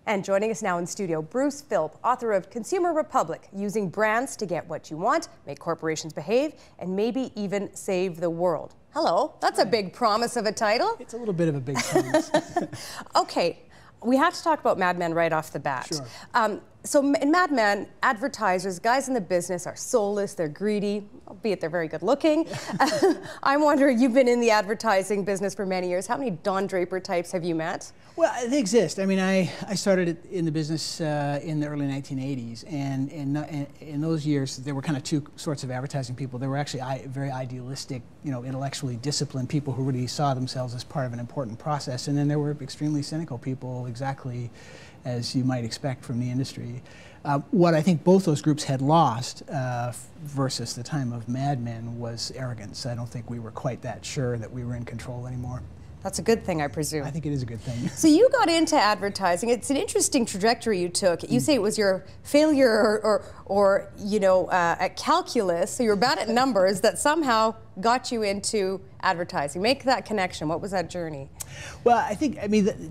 And joining us now in studio, Bruce Philp, author of Consumer Republic, Using Brands to Get What You Want, Make Corporations Behave, and maybe even save the world. Hello, that's a big promise of a title. It's a little bit of a big promise. Okay, we have to talk about Mad Men right off the bat. Sure. So in Mad Men, advertisers, guys in the business are soulless, they're greedy, albeit they're very good looking. I'm wondering, you've been in the advertising business for many years. How many Don Draper types have you met? Well, they exist. I mean, I started in the business in the early 1980s, and in those years, there were kind of two sorts of advertising people. There were actually very idealistic, intellectually disciplined people who really saw themselves as part of an important process, and then there were extremely cynical people, exactly as you might expect from the industry. What I think both those groups had lost versus the time of Mad Men was arrogance. I don't think we were quite that sure that we were in control anymore. That's a good thing, I presume. I think it is a good thing. So you got into advertising. It's an interesting trajectory you took. You say it was your failure at calculus, so you're bad at numbers, that somehow got you into advertising. Make that connection. What was that journey? Well, I think,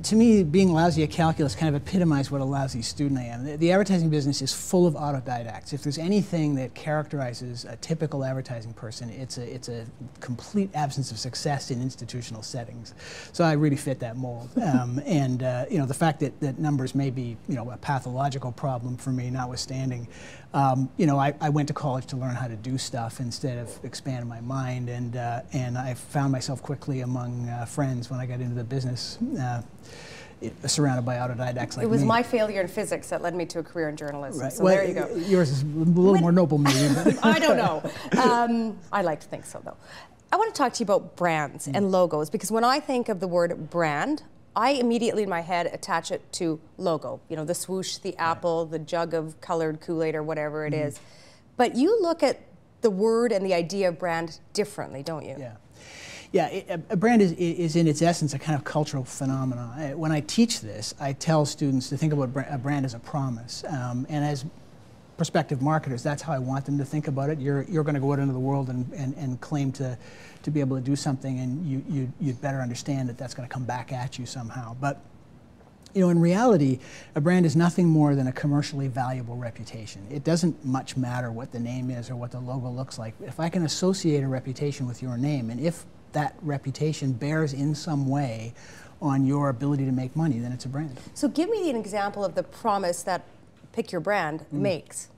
to me, being lousy at calculus kind of epitomized what a lousy student I am. The advertising business is full of autodidacts. If there's anything that characterizes a typical advertising person, it's a complete absence of success in institutional settings. So I really fit that mold. The fact that numbers may be, a pathological problem for me, notwithstanding, I went to college to learn how to do stuff instead of expand my mind, and I found myself quickly among friends when I got into the business, surrounded by autodidacts like me. It was my failure in physics that led me to a career in journalism. Right. So well, there you go. Yours is a little more noble, maybe. But I don't know. I like to think so, though. I want to talk to you about brands and logos, because when I think of the word brand, I immediately in my head attach it to logo. The swoosh, the apple, the jug of colored Kool-Aid or whatever it is. But you look at the word and the idea of brand differently, don't you? Yeah. Yeah, a brand is in its essence a kind of cultural phenomenon. When I teach this, I tell students to think about a brand as a promise. And as prospective marketers, that's how I want them to think about it. You're going to go out into the world and claim to be able to do something, and you'd better understand that that's going to come back at you somehow. But in reality, a brand is nothing more than a commercially valuable reputation. It doesn't much matter what the name is or what the logo looks like. If I can associate a reputation with your name, and if that reputation bears in some way on your ability to make money, then it's a brand. So give me an example of the promise that Pick Your Brand makes.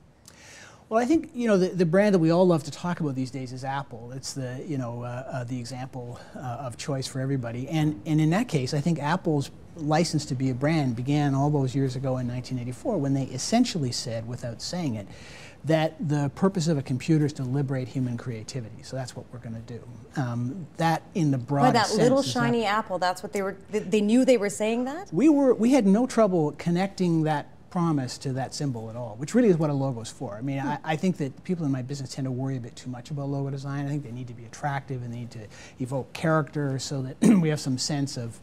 Well, I think the brand that we all love to talk about these days is Apple. It's the the example of choice for everybody, and in that case, I think Apple's license to be a brand began all those years ago in 1984, when they essentially said, without saying it, that the purpose of a computer is to liberate human creativity. So that's what we're going to do. That, in the broadest sense, that little shiny apple. That's what they were. They knew they were saying that. We had no trouble connecting that promise to that symbol at all, which really is what a logo is for. I mean, I think that people in my business tend to worry a bit too much about logo design. I think they need to be attractive and they need to evoke character so that we have some sense of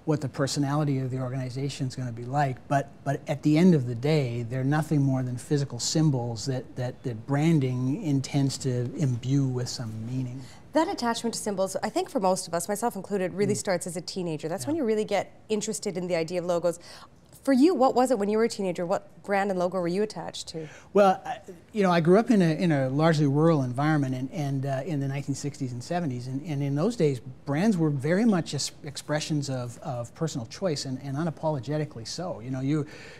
what the personality of the organization is going to be like. But at the end of the day, they're nothing more than physical symbols that branding intends to imbue with some meaning. That attachment to symbols, I think for most of us, myself included, really starts as a teenager. That's when you really get interested in the idea of logos. For you, what was it when you were a teenager? What brand and logo were you attached to? Well, I grew up in a largely rural environment, and in the 1960s and 70s, and in those days, brands were very much expressions of personal choice, and unapologetically so.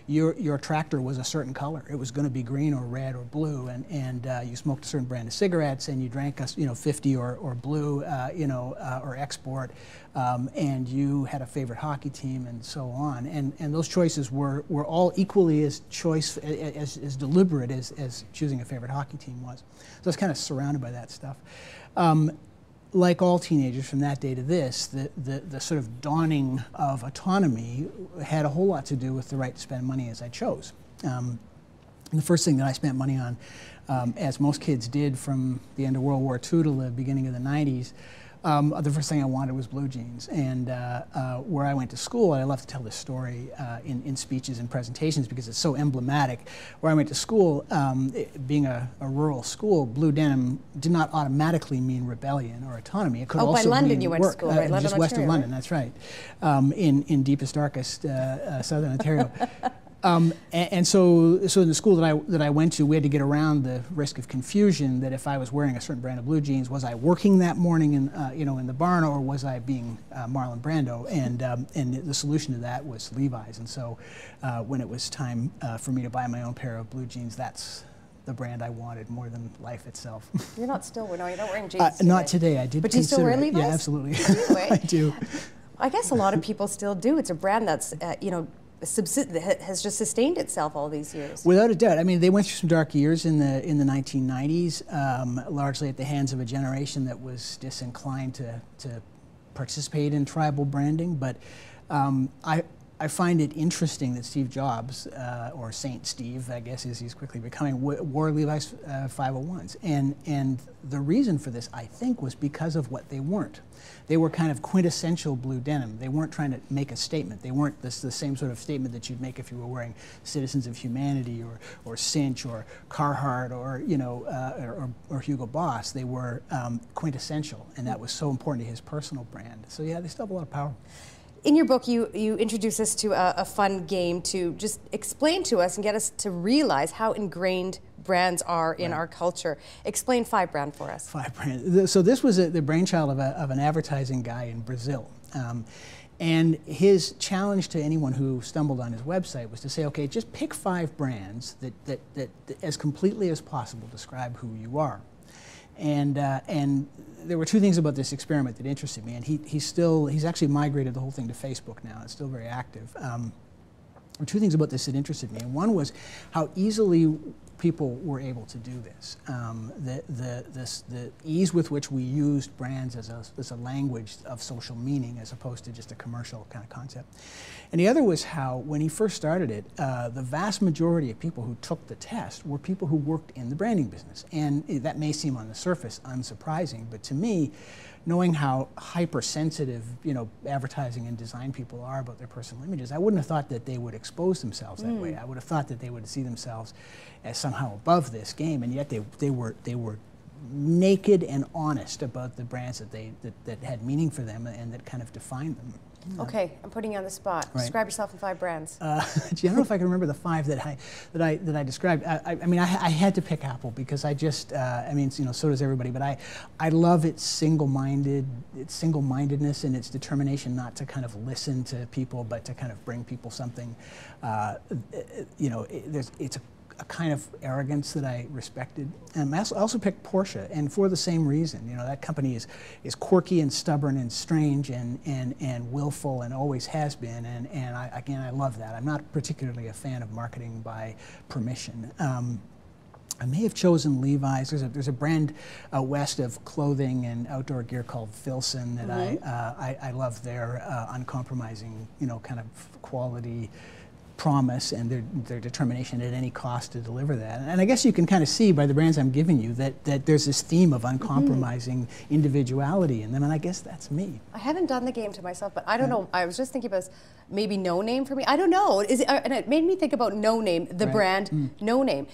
Your tractor was a certain color; it was going to be green or red or blue, and you smoked a certain brand of cigarettes, and you drank 50 or blue, or export, and you had a favorite hockey team, and so on, and those choices were all equally as as deliberate as choosing a favorite hockey team was. So I was kind of surrounded by that stuff. Like all teenagers from that day to this, the sort of dawning of autonomy had a whole lot to do with the right to spend money as I chose. The first thing that I spent money on, as most kids did from the end of World War II to the beginning of the 90s, The first thing I wanted was blue jeans. And where I went to school, and I love to tell this story in speeches and presentations because it's so emblematic. Where I went to school, being a rural school, blue denim did not automatically mean rebellion or autonomy. It could also by London mean you went to school, right? Just west of London, that's right. In deepest, darkest southern Ontario. And so in the school that I went to, we had to get around the risk of confusion that if I was wearing a certain brand of blue jeans, was I working that morning in in the barn, or was I being Marlon Brando? And the solution to that was Levi's. And so when it was time for me to buy my own pair of blue jeans, that's the brand I wanted more than life itself. You're not still, no, you're not wearing jeans today. Not today. I did. But do you still wear Levi's? Yeah, absolutely. Anyway, I do. I guess a lot of people still do. It's a brand that's has just sustained itself all these years. Without a doubt. I mean, they went through some dark years in the 1990s, largely at the hands of a generation that was disinclined to participate in tribal branding. But I find it interesting that Steve Jobs, or Saint Steve, I guess as he's quickly becoming, wore Levi's 501s. And the reason for this, I think, was because of what they weren't. They were kind of quintessential blue denim. They weren't trying to make a statement. They weren't the same sort of statement that you'd make if you were wearing Citizens of Humanity or Cinch or Carhartt or Hugo Boss. They were quintessential, and that was so important to his personal brand. So yeah, they still have a lot of power. In your book, you introduce us to a fun game to just explain to us and get us to realize how ingrained brands are in our culture. Explain 5 Brand for us. 5 Brand. So this was the brainchild of an advertising guy in Brazil. And his challenge to anyone who stumbled on his website was to say, okay, just pick 5 brands that as completely as possible describe who you are. And there were 2 things about this experiment that interested me, and he's actually migrated the whole thing to Facebook now. It's still very active. There were 2 things about this that interested me, and one was how easily people were able to do this. The ease with which we used brands as a language of social meaning as opposed to just a commercial kind of concept. And the other was how, when he first started it, the vast majority of people who took the test were people who worked in the branding business. And that may seem on the surface unsurprising, but to me, knowing how hypersensitive, advertising and design people are about their personal images, I wouldn't have thought that they would expose themselves that way. I would have thought that they would see themselves as somehow above this game, and yet they were naked and honest about the brands that had meaning for them and that kind of defined them. Okay, I'm putting you on the spot. Right. Describe yourself in 5 brands. I don't know if I can remember the 5 that I described. I mean, I had to pick Apple because I just, so does everybody. But I love its single-mindedness and its determination not to kind of listen to people, but to kind of bring people something. It's a kind of arrogance that I respected. And I also picked Porsche, and for the same reason. That company is quirky and stubborn and strange and willful and always has been, and I love that. I'm not particularly a fan of marketing by permission. I may have chosen Levi's. There's a brand out west of clothing and outdoor gear called Filson that I love their uncompromising, kind of quality promise and their determination at any cost to deliver that. And I guess you can kind of see by the brands I'm giving you that there's this theme of uncompromising individuality in them, and I guess that's me. I haven't done the game to myself, but I don't know. I was just thinking about maybe No Name for me. I don't know. And it made me think about No Name, the brand No Name.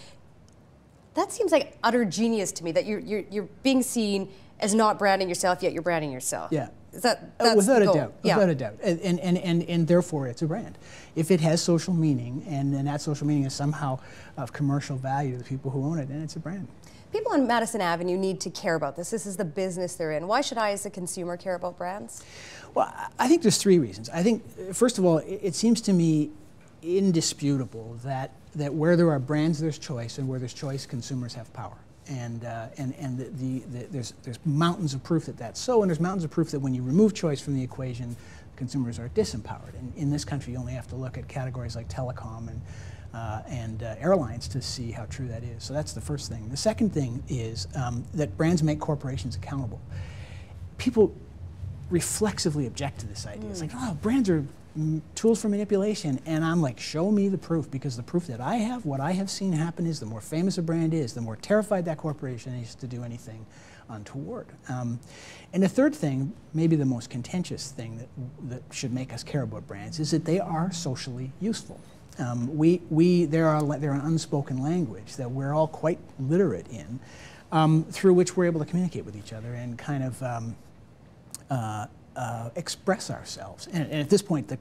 That seems like utter genius to me, that you're being seen as not branding yourself, yet you're branding yourself. Yeah. That's without the a goal. doubt, without a doubt, and therefore it's a brand. If it has social meaning, and that social meaning is somehow of commercial value to the people who own it, then it's a brand. People on Madison Avenue need to care about this. This is the business they're in. Why should I, as a consumer, care about brands? Well, I think there's 3 reasons. I think, first of all, it seems to me indisputable that where there are brands, there's choice, and where there's choice, consumers have power. And there's mountains of proof that that's so, and there's mountains of proof that when you remove choice from the equation, consumers are disempowered. And in this country, you only have to look at categories like telecom and airlines to see how true that is. So that's the first thing. The second thing is that brands make corporations accountable. People reflexively object to this idea. It's like, oh, brands are tools for manipulation, and I'm like, show me the proof, because the proof that I have, what I have seen happen is the more famous a brand is, the more terrified that corporation is to do anything untoward. And the third thing, maybe the most contentious thing that should make us care about brands, is that they are socially useful. They're an unspoken language that we're all quite literate in, through which we're able to communicate with each other and kind of express ourselves. And at this point, the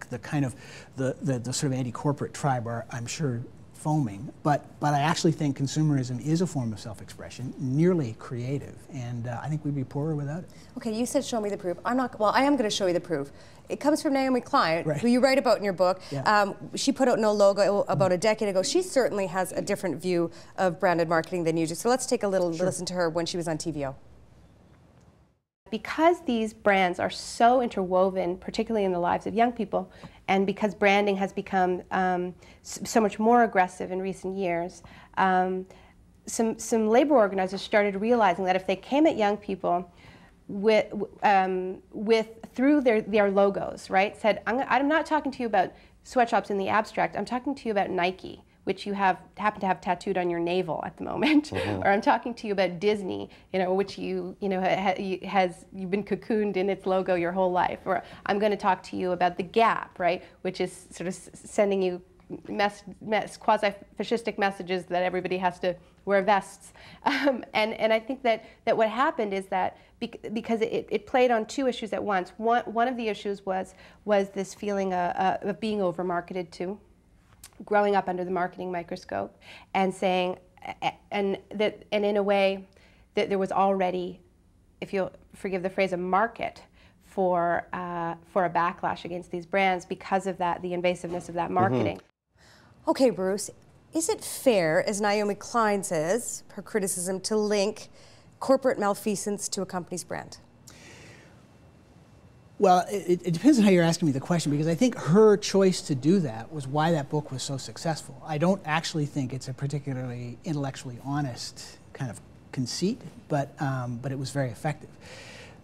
sort of anti-corporate tribe are, I'm sure, foaming. But I actually think consumerism is a form of self-expression, nearly creative, and I think we'd be poorer without it. Okay, you said show me the proof. I'm not. Well, I am going to show you the proof. It comes from Naomi Klein, right, who you write about in your book. Yeah. She put out No Logo about a decade ago. She certainly has a different view of branded marketing than you do. So let's take a little listen to her when she was on TVO. Because these brands are so interwoven, particularly in the lives of young people, and because branding has become so much more aggressive in recent years, some labor organizers started realizing that if they came at young people through their logos, right, said, I'm not talking to you about sweatshops in the abstract, I'm talking to you about Nike, which you happen to have tattooed on your navel at the moment, or I'm talking to you about Disney, which you've been cocooned in its logo your whole life, or I'm going to talk to you about the Gap, right, which is sort of sending you quasi-fascistic messages that everybody has to wear vests, and I think that what happened is that because it played on two issues at once. One of the issues was this feeling of being over-marketed to, growing up under the marketing microscope, and saying, and in a way that there was already, if you'll forgive the phrase, a market for a backlash against these brands because of that, the invasiveness of that marketing. Okay, Bruce, is it fair, as Naomi Klein says, her criticism, to link corporate malfeasance to a company's brand? Well, it depends on how you're asking me the question, because I think her choice to do that was why that book was so successful. I don't actually think it's a particularly intellectually honest kind of conceit, but it was very effective.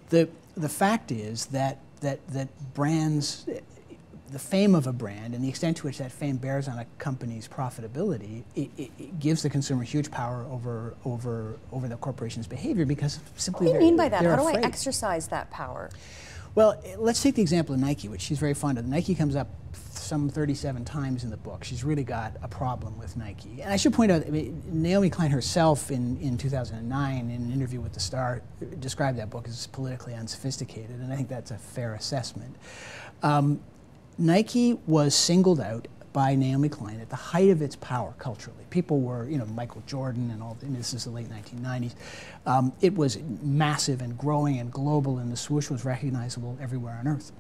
The fact is that brands, the fame of a brand and the extent to which that fame bears on a company's profitability, it gives the consumer huge power over the corporation's behavior, because simply what do you mean by that? How do I afraid. exercise that power? Well, let's take the example of Nike, which she's very fond of. Nike comes up some 37 times in the book. She's really got a problem with Nike. And I should point out, Naomi Klein herself in 2009, in an interview with The Star, described that book as politically unsophisticated, and I think that's a fair assessment. Nike was singled out by Naomi Klein at the height of its power culturally. People were, Michael Jordan and all, and this is the late 1990s. It was massive and growing and global, and the swoosh was recognizable everywhere on earth.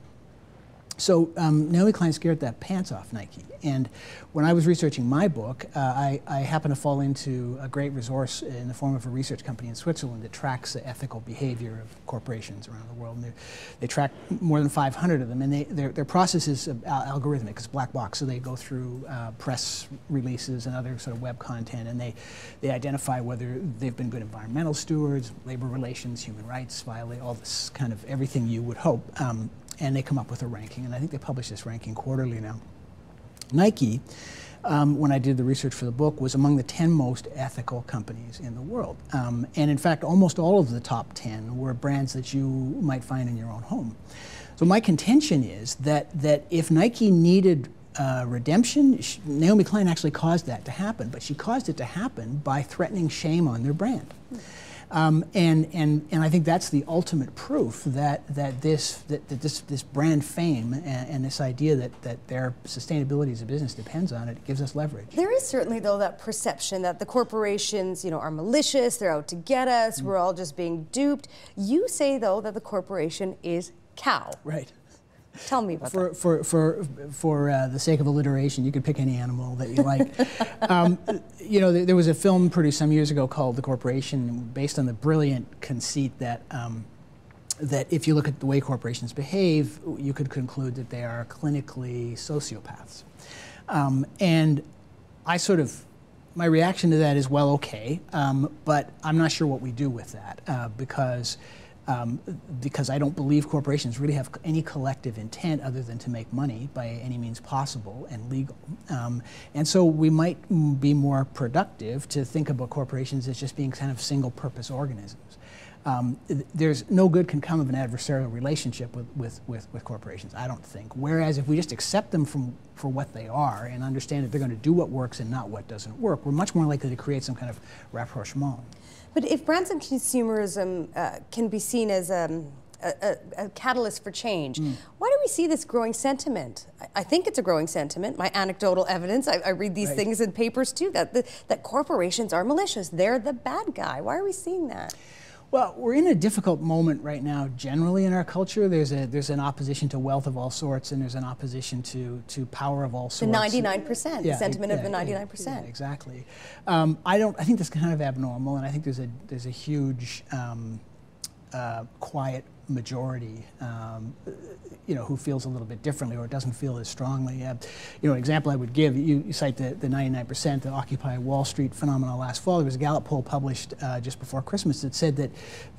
So Naomi Klein scared the pants off Nike. And when I was researching my book, I happened to fall into a great resource in the form of a research company in Switzerland that tracks the ethical behavior of corporations around the world. And they track more than 500 of them, and their process is algorithmic. It's black box, so they go through press releases and other sort of web content, and they identify whether they've been good environmental stewards, labor relations, human rights, violate all this kind of everything you would hope. And they come up with a ranking, and I think they publish this ranking quarterly now. Nike, when I did the research for the book, was among the 10 most ethical companies in the world. And in fact, almost all of the top 10 were brands that you might find in your own home. So my contention is that if Nike needed redemption, Naomi Klein actually caused that to happen, but she caused it to happen by threatening shame on their brand. And I think that's the ultimate proof that this brand fame and this idea that their sustainability as a business depends on it gives us leverage. There is certainly, though, that perception that the corporations, are malicious, they're out to get us, we're all just being duped. You say, though, that the corporation is cow. Right. Tell me about that. For the sake of alliteration, you could pick any animal that you like. There was a film produced some years ago called The Corporation, based on the brilliant conceit that that if you look at the way corporations behave, you could conclude that they are clinically sociopaths. And my reaction to that is, well, okay, but I'm not sure what we do with that because I don't believe corporations really have any collective intent other than to make money by any means possible and legal. And so we might be more productive to think about corporations as just being kind of single-purpose organisms. there's no good can come of an adversarial relationship with corporations, I don't think. Whereas if we just accept them for what they are and understand that they're going to do what works and not what doesn't work, we're much more likely to create some kind of rapprochement. But if brands and consumerism can be seen as a catalyst for change, why do we see this growing sentiment? I think it's a growing sentiment. My anecdotal evidence, I read these things in papers too, that corporations are malicious. They're the bad guy. Why are we seeing that? Well, we're in a difficult moment right now generally in our culture. There's an opposition to wealth of all sorts, and there's an opposition to power of all sorts. The 99%, the sentiment of the 99%. Yeah, exactly. I think that's kind of abnormal, and I think there's a huge quiet majority, who feels a little bit differently or doesn't feel as strongly. An example I would give, you cite the 99%, the Occupy Wall Street phenomenon last fall. There was a Gallup poll published just before Christmas that said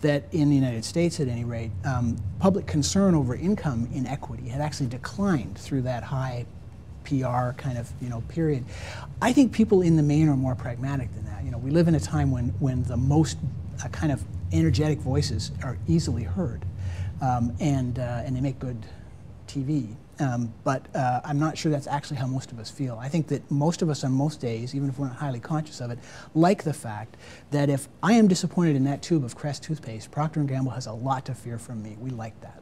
that in the United States, at any rate, public concern over income inequity had actually declined through that high PR kind of period. I think people in the main are more pragmatic than that. We live in a time when the most kind of energetic voices are easily heard, and they make good TV. But I'm not sure that's actually how most of us feel. I think that most of us on most days, even if we're not highly conscious of it, like the fact that if I am disappointed in that tube of Crest toothpaste, Procter & Gamble has a lot to fear from me. We like that.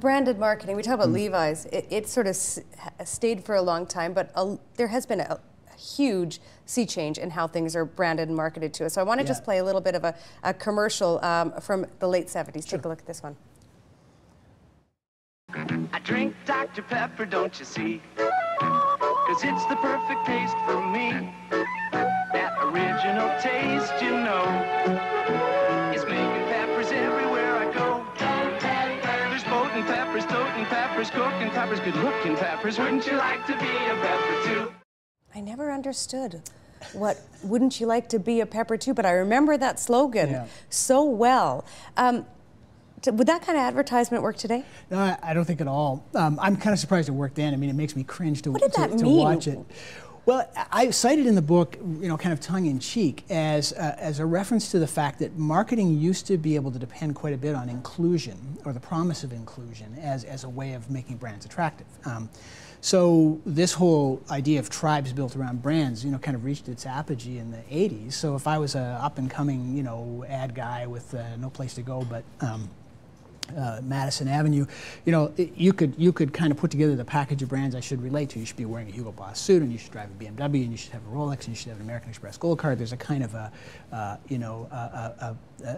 Branded marketing, we talk about Levi's, it sort of stayed for a long time, but there has been a huge sea change in how things are branded and marketed to us. So I want to just play a little bit of a commercial from the late 70s. Sure. Take a look at this one. I drink Dr. Pepper, don't you see? 'Cause it's the perfect taste for me. That original taste, is making peppers everywhere I go. There's boating peppers, toting peppers, cooking peppers, good-looking peppers. Wouldn't you like to be a pepper too? I never understood what wouldn't you like to be a pepper too, but I remember that slogan so well. Would that kind of advertisement work today? No, I don't think at all. I'm kind of surprised it worked then. I mean, it makes me cringe to what did that mean? Watch it. Well, I cited in the book, kind of tongue-in-cheek, as a reference to the fact that marketing used to be able to depend quite a bit on inclusion, or the promise of inclusion, as a way of making brands attractive. So this whole idea of tribes built around brands, kind of reached its apogee in the 80s. So if I was a up-and-coming, ad guy with no place to go but Madison Avenue, you could kind of put together the package of brands I should relate to. You should be wearing a Hugo Boss suit, and you should drive a BMW, and you should have a Rolex, and you should have an American Express Gold Card. There's a kind of a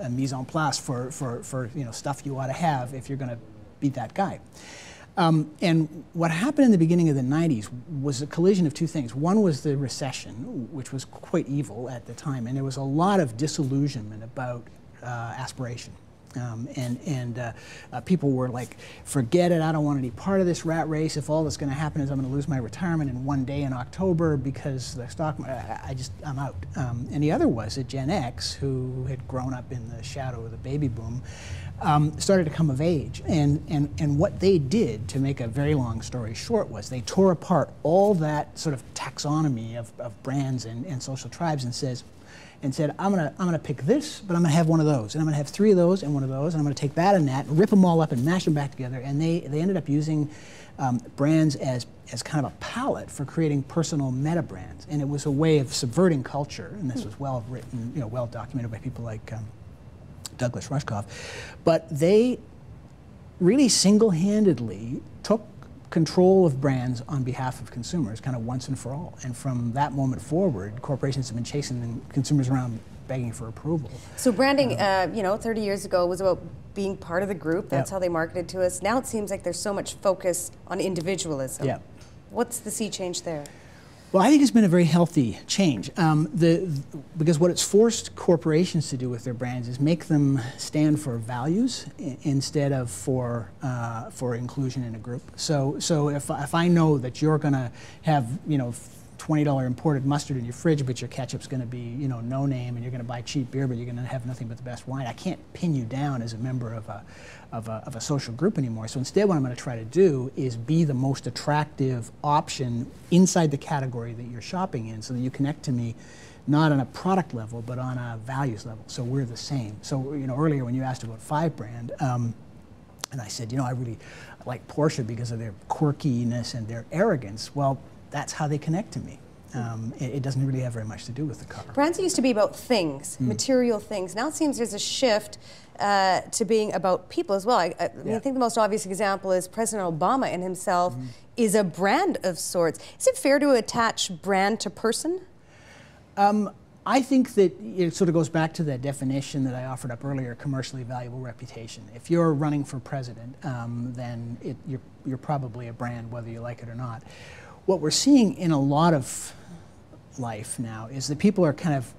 mise en place for stuff you ought to have if you're going to be that guy. And what happened in the beginning of the 90s was a collision of two things. One was the recession, which was quite evil at the time, and there was a lot of disillusionment about aspiration. People were like, forget it, I don't want any part of this rat race. If all that's going to happen is I'm going to lose my retirement in one day in October because the stock market, I'm out. And the other was that Gen X, who had grown up in the shadow of the baby boom, started to come of age. And what they did, to make a very long story short, was they tore apart all that sort of taxonomy of brands and social tribes and said, I'm gonna pick this, but I'm gonna have one of those, and I'm gonna have three of those and one of those, and I'm gonna take that and that, and rip them all up and mash them back together. And they ended up using brands as kind of a palette for creating personal meta brands, and it was a way of subverting culture. And this was well written, well documented by people like Douglas Rushkoff. But they really single-handedly took control of brands on behalf of consumers, kind of once and for all. And from that moment forward, corporations have been chasing consumers around begging for approval. So branding, 30 years ago was about being part of the group. That's how they marketed to us. Now it seems like there's so much focus on individualism. Yeah. What's the sea change there? Well, I think it's been a very healthy change because what it's forced corporations to do with their brands is make them stand for values instead of for inclusion in a group. So if I know that you're going to have $20 imported mustard in your fridge, but your ketchup's going to be no name, and you're going to buy cheap beer, but you're going to have nothing but the best wine, I can't pin you down as a member of a social group anymore. So instead, what I'm going to try to do is be the most attractive option inside the category that you're shopping in, so that you connect to me not on a product level, but on a values level. So we're the same. So, you know, earlier when you asked about Five Brand, and I said, you know, I really like Porsche because of their quirkiness and their arrogance. Well, that's how they connect to me. It doesn't really have very much to do with the car. Brands used to be about things, material things. Now it seems there's a shift to being about people as well. I mean, I think the most obvious example is President Obama in himself is a brand of sorts. Is it fair to attach brand to person? I think that it sort of goes back to that definition that I offered up earlier, commercially valuable reputation. If you're running for president, then you're probably a brand, whether you like it or not. What we're seeing in a lot of life now is that people are kind of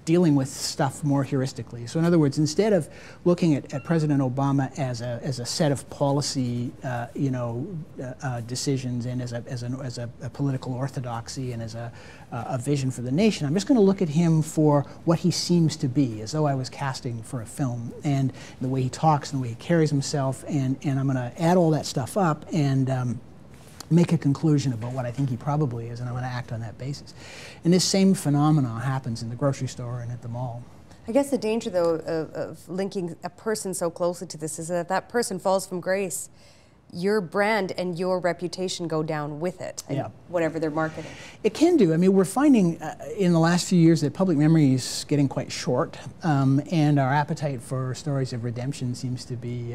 dealing with stuff more heuristically. So in other words, instead of looking at President Obama as a set of policy, decisions and as a political orthodoxy and as a vision for the nation, I'm just going to look at him for what he seems to be, as though I was casting for a film, and the way he talks and the way he carries himself, and I'm going to add all that stuff up and make a conclusion about what I think he probably is, and I'm going to act on that basis. And this same phenomenon happens in the grocery store and at the mall. I guess the danger, though, of linking a person so closely to this is that that person falls from grace. Your brand and your reputation go down with it, and whatever they're marketing. It can do. I mean, we're finding in the last few years that public memory is getting quite short, and our appetite for stories of redemption seems to be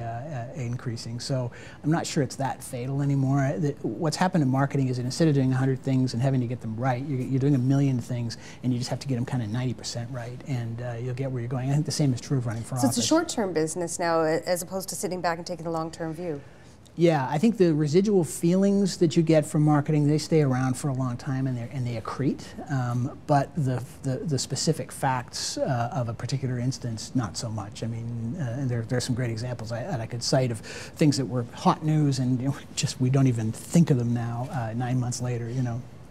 increasing. So I'm not sure it's that fatal anymore. What's happened in marketing is that instead of doing 100 things and having to get them right, you're doing 1,000,000 things, and you just have to get them kind of 90% right, and you'll get where you're going. I think the same is true of running for office. So it's a short-term business now, as opposed to sitting back and taking a long-term view. Yeah, I think the residual feelings that you get from marketing, they stay around for a long time and they accrete. But the specific facts of a particular instance, not so much. I mean, there's some great examples I could cite of things that were hot news and just we don't even think of them now 9 months later.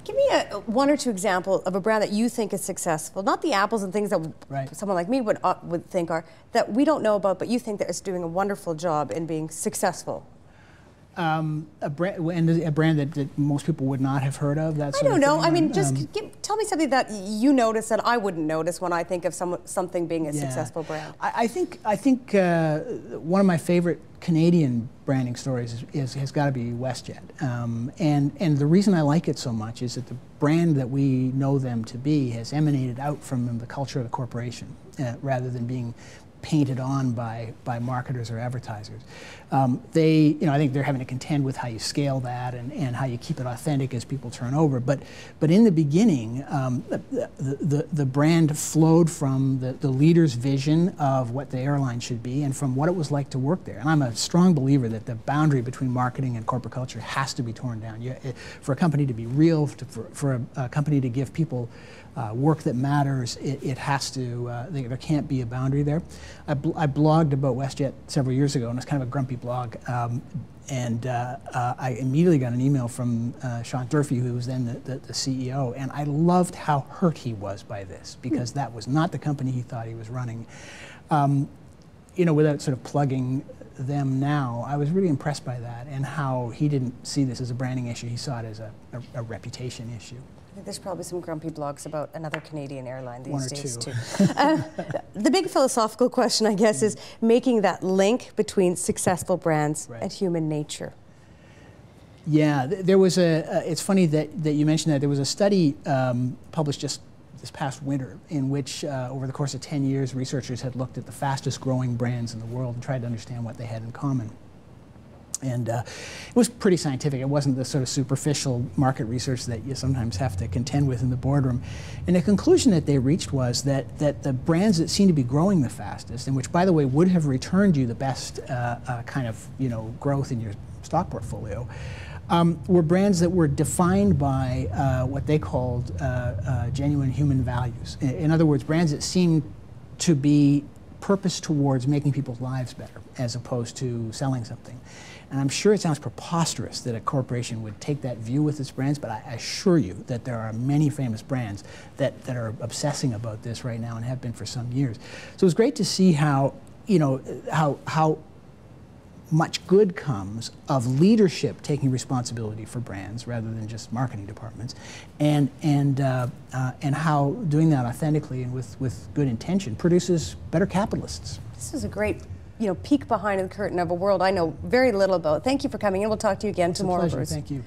Give me one or two examples of a brand that you think is successful, not the apples and things that someone like me would think are, that we don't know about, but you think that is doing a wonderful job in being successful. A brand that most people would not have heard of. That sort I don't know. Of thing. I mean, just tell me something that you notice that I wouldn't notice when I think of something being a successful brand. I think one of my favorite Canadian branding stories has got to be WestJet, and the reason I like it so much is that the brand that we know them to be has emanated out from the culture of the corporation, rather than being painted on by marketers or advertisers. I think they're having to contend with how you scale that and how you keep it authentic as people turn over. But in the beginning, the brand flowed from the leader's vision of what the airline should be and from what it was like to work there. And I'm a strong believer that the boundary between marketing and corporate culture has to be torn down. For a company to be real, for a company to give people work that matters, it has to, there can't be a boundary there. I blogged about WestJet several years ago, and it was kind of a grumpy blog, and I immediately got an email from Sean Durfee, who was then the CEO, and I loved how hurt he was by this, because that was not the company he thought he was running. Without sort of plugging them now, I was really impressed by that, and how he didn't see this as a branding issue, he saw it as a reputation issue. I think there's probably some grumpy blogs about another Canadian airline these days too. The big philosophical question, I guess, is making that link between successful brands and human nature. Yeah, there was it's funny that you mentioned that. There was a study published just this past winter in which, over the course of 10 years, researchers had looked at the fastest growing brands in the world and tried to understand what they had in common. And it was pretty scientific. It wasn't the sort of superficial market research that you sometimes have to contend with in the boardroom. And the conclusion that they reached was that the brands that seemed to be growing the fastest, and which, by the way, would have returned you the best kind of growth in your stock portfolio, were brands that were defined by what they called genuine human values. In other words, brands that seemed to be purposed towards making people's lives better, as opposed to selling something. And I'm sure it sounds preposterous that a corporation would take that view with its brands, but I assure you that there are many famous brands that are obsessing about this right now and have been for some years. So it was great to see how, how much good comes of leadership taking responsibility for brands rather than just marketing departments, and how doing that authentically and with good intention produces better capitalists. This is a great, peek behind the curtain of a world I know very little about. Thank you for coming in. We'll talk to you again tomorrow, It's a pleasure. Bruce. Thank you.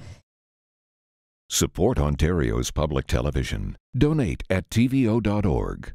Support Ontario's public television. Donate at tvo.org.